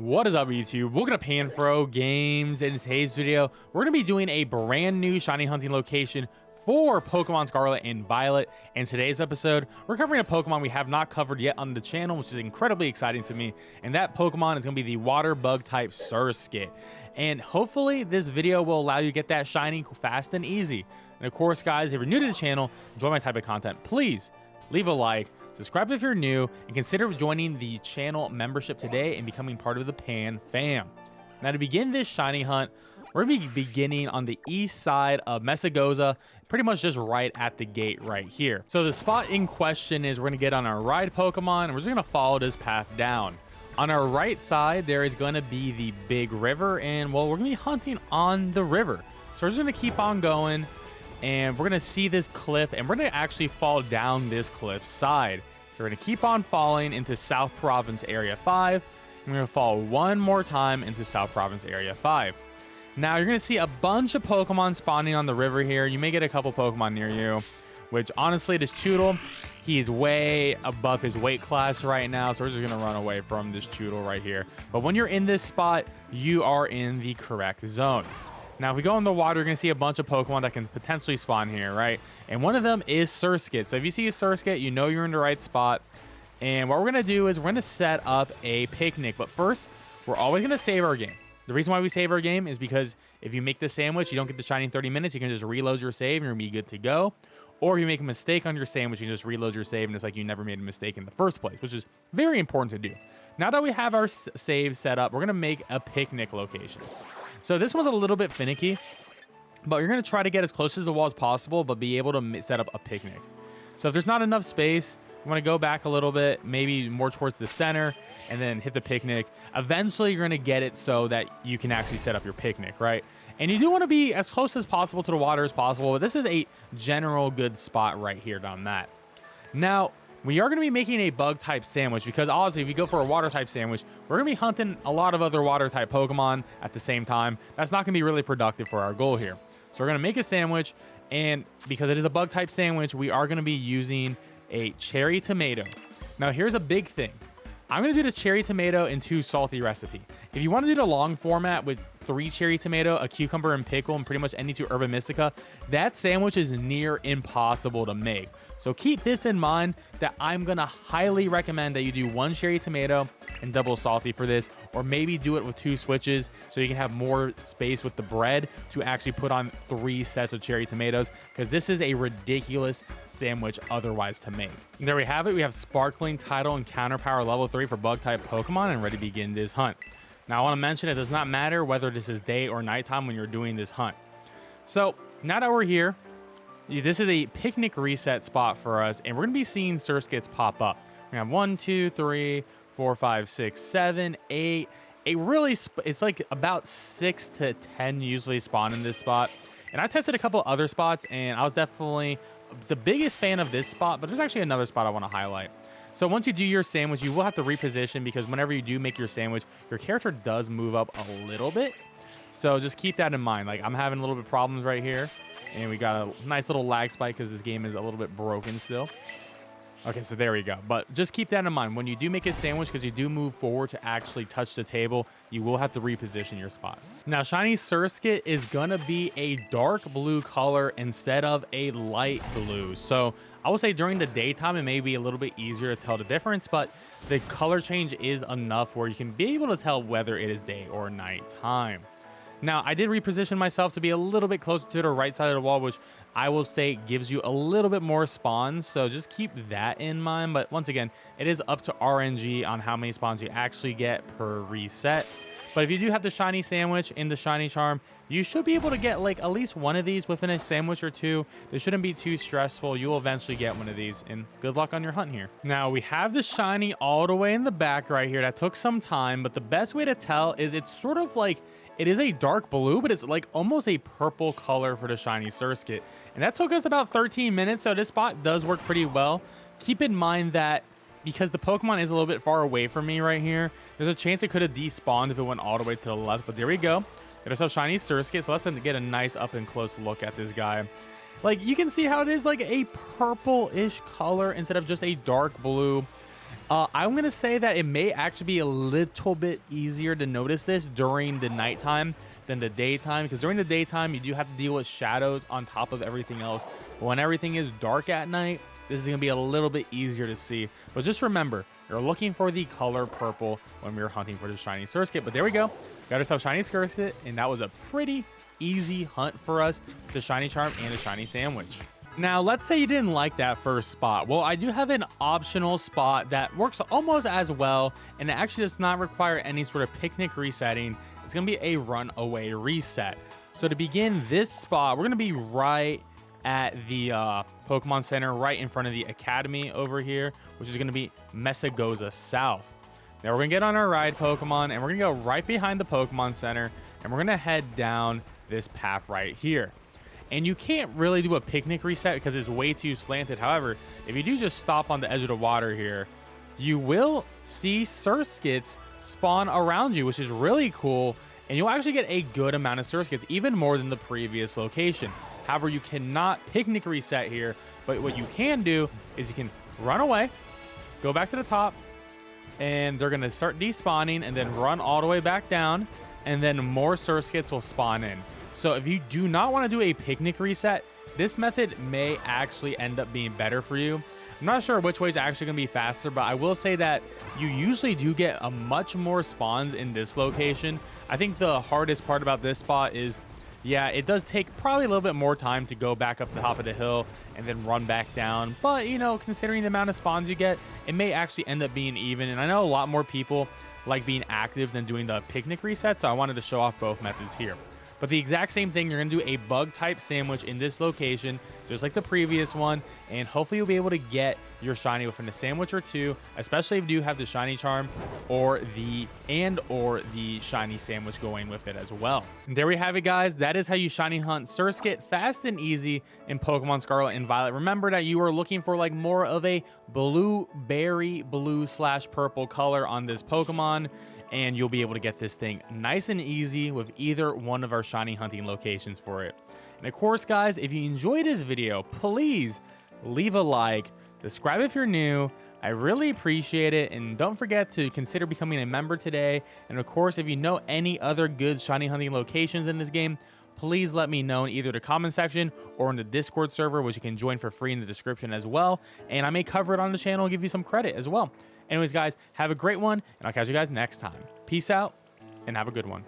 What is up, YouTube? Welcome to PanFro Games. In today's video, we're going to be doing a brand new shiny hunting location for Pokemon Scarlet and Violet. In today's episode, we're covering a Pokemon we have not covered yet on the channel, which is incredibly exciting to me. And that Pokemon is going to be the water bug type Surskit. And hopefully this video will allow you to get that shiny fast and easy. And of course, guys, if you're new to the channel, enjoy my type of content, please leave a like, subscribe if you're new, and consider joining the channel membership today and becoming part of the Pan fam. Now, to begin this shiny hunt, we're going to be beginning on the east side of Mesagoza, pretty much just right at the gate right here. So the spot in question is we're going to get on our ride Pokemon, and we're just going to follow this path down. On our right side, there is going to be the big river, and well, we're going to be hunting on the river. So we're just going to keep on going, and we're going to see this cliff, and we're going to actually fall down this cliff side. So we're going to keep on falling into South Province Area 5. And we're going to fall one more time into South Province Area 5. Now, you're going to see a bunch of Pokemon spawning on the river here. You may get a couple Pokemon near you, which honestly, this Choodle, he's way above his weight class right now. So we're just going to run away from this Choodle right here. But when you're in this spot, you are in the correct zone. Now, if we go in the water, you're going to see a bunch of Pokemon that can potentially spawn here, right? And one of them is Surskit. So if you see a Surskit, you know you're in the right spot. And what we're going to do is we're going to set up a picnic. But first, we're always going to save our game. The reason why we save our game is because if you make the sandwich, you don't get the shiny in 30 minutes. You can just reload your save and you're going to be good to go. Or if you make a mistake on your sandwich, you just reload your save and it's like you never made a mistake in the first place, which is very important to do. Now that we have our save set up, we're going to make a picnic location. So this one's a little bit finicky, but you're going to try to get as close to the wall as possible, but be able to set up a picnic. So if there's not enough space, you want to go back a little bit, maybe more towards the center, and then hit the picnic. Eventually, you're going to get it so that you can actually set up your picnic, right? And you do want to be as close as possible to the water as possible, but this is a general good spot right here on that. Now, we are going to be making a bug type sandwich because honestly, if you go for a water type sandwich, we're going to be hunting a lot of other water type Pokemon at the same time. That's not going to be really productive for our goal here. So we're going to make a sandwich, and because it is a bug type sandwich, we are going to be using a cherry tomato. Now, here's a big thing. I'm going to do the cherry tomato in 2 salty recipe. If you want to do the long format with 3 cherry tomato, a cucumber and pickle, and pretty much any 2 Herba Mystica, that sandwich is near impossible to make. So keep this in mind that I'm going to highly recommend that you do 1 cherry tomato and double salty for this, or maybe do it with 2 switches so you can have more space with the bread to actually put on 3 sets of cherry tomatoes, because this is a ridiculous sandwich otherwise to make. And there we have it. We have Sparkling, Tidal, and Counter Power level 3 for bug type Pokemon and ready to begin this hunt. Now, I want to mention it does not matter whether this is day or nighttime when you're doing this hunt. So now that we're here, this is a picnic reset spot for us, and we're going to be seeing Surskits pop up. We have 1, 2, 3, 4, 5, 6, 7, 8. It's like about 6 to 10 usually spawn in this spot. And I tested a couple other spots, and I was definitely the biggest fan of this spot, but there's actually another spot I want to highlight. So once you do your sandwich, you will have to reposition, because whenever you do make your sandwich, your character does move up a little bit. So just keep that in mind. Like, I'm having a little bit of problems right here, and we got a nice little lag spike because this game is a little bit broken still. Okay, so there we go. But just keep that in mind. When you do make a sandwich, because you do move forward to actually touch the table, you will have to reposition your spot. Now, shiny Surskit is going to be a dark blue color instead of a light blue. So I would say during the daytime, it may be a little bit easier to tell the difference, but the color change is enough where you can be able to tell whether it is day or night time. Now, I did reposition myself to be a little bit closer to the right side of the wall, which I will say gives you a little bit more spawns. So just keep that in mind. But once again, it is up to RNG on how many spawns you actually get per reset. But if you do have the shiny sandwich in the shiny charm, you should be able to get like at least one of these within a sandwich or 2. This shouldn't be too stressful. You will eventually get one of these, and good luck on your hunt here. Now, we have the shiny all the way in the back right here. That took some time, but the best way to tell is it's sort of like, it is a dark blue, but it's like almost a purple color for the shiny Surskit. And that took us about 13 minutes, so this spot does work pretty well. Keep in mind that because the Pokemon is a little bit far away from me right here, there's a chance it could have despawned if it went all the way to the left, but there we go. Got ourselves shiny Surskit, so let's get a nice up and close look at this guy. Like, you can see how it is like a purple-ish color instead of just a dark blue. I'm gonna say that it may actually be a little bit easier to notice this during the nighttime than the daytime, because during the daytime you do have to deal with shadows on top of everything else. But when everything is dark at night, this is gonna be a little bit easier to see. But just remember, you're looking for the color purple when we were hunting for the shiny Surskit. But there we go, got ourselves shiny Surskit, and that was a pretty easy hunt for us, the shiny charm and the shiny sandwich. Now, let's say you didn't like that first spot. Well, I do have an optional spot that works almost as well, and it actually does not require any sort of picnic resetting. It's going to be a runaway reset. So to begin this spot, we're going to be right at the Pokemon Center, right in front of the Academy over here, which is going to be Mesagoza South. Now, we're going to get on our ride Pokemon, and we're going to go right behind the Pokemon Center, and we're going to head down this path right here. And you can't really do a picnic reset because it's way too slanted. However, if you do just stop on the edge of the water here, you will see Surskits spawn around you, which is really cool. And you'll actually get a good amount of Surskits, even more than the previous location. However, you cannot picnic reset here. But what you can do is you can run away, go back to the top, and they're going to start despawning, and then run all the way back down, and then more Surskits will spawn in. So if you do not want to do a picnic reset, this method may actually end up being better for you. I'm not sure which way is actually going to be faster, but I will say that you usually do get a much more spawns in this location. I think the hardest part about this spot is, yeah, it does take probably a little bit more time to go back up the top of the hill and then run back down. But, you know, considering the amount of spawns you get, it may actually end up being even. And I know a lot more people like being active than doing the picnic reset, so I wanted to show off both methods here. But the exact same thing, you're going to do a bug type sandwich in this location, just like the previous one, and hopefully you'll be able to get your shiny within a sandwich or two, especially if you do have the shiny charm or the shiny sandwich going with it as well. And there we have it, guys. That is how you shiny hunt Surskit fast and easy in Pokemon Scarlet and Violet. Remember that you are looking for like more of a blueberry blue/purple color on this Pokemon, and you'll be able to get this thing nice and easy with either one of our shiny hunting locations for it. And of course, guys, if you enjoyed this video, please leave a like, subscribe if you're new. I really appreciate it, and don't forget to consider becoming a member today. And of course, if you know any other good shiny hunting locations in this game, please let me know in either the comment section or in the Discord server, which you can join for free in the description as well. And I may cover it on the channel and give you some credit as well. Anyways, guys, have a great one, and I'll catch you guys next time. Peace out, and have a good one.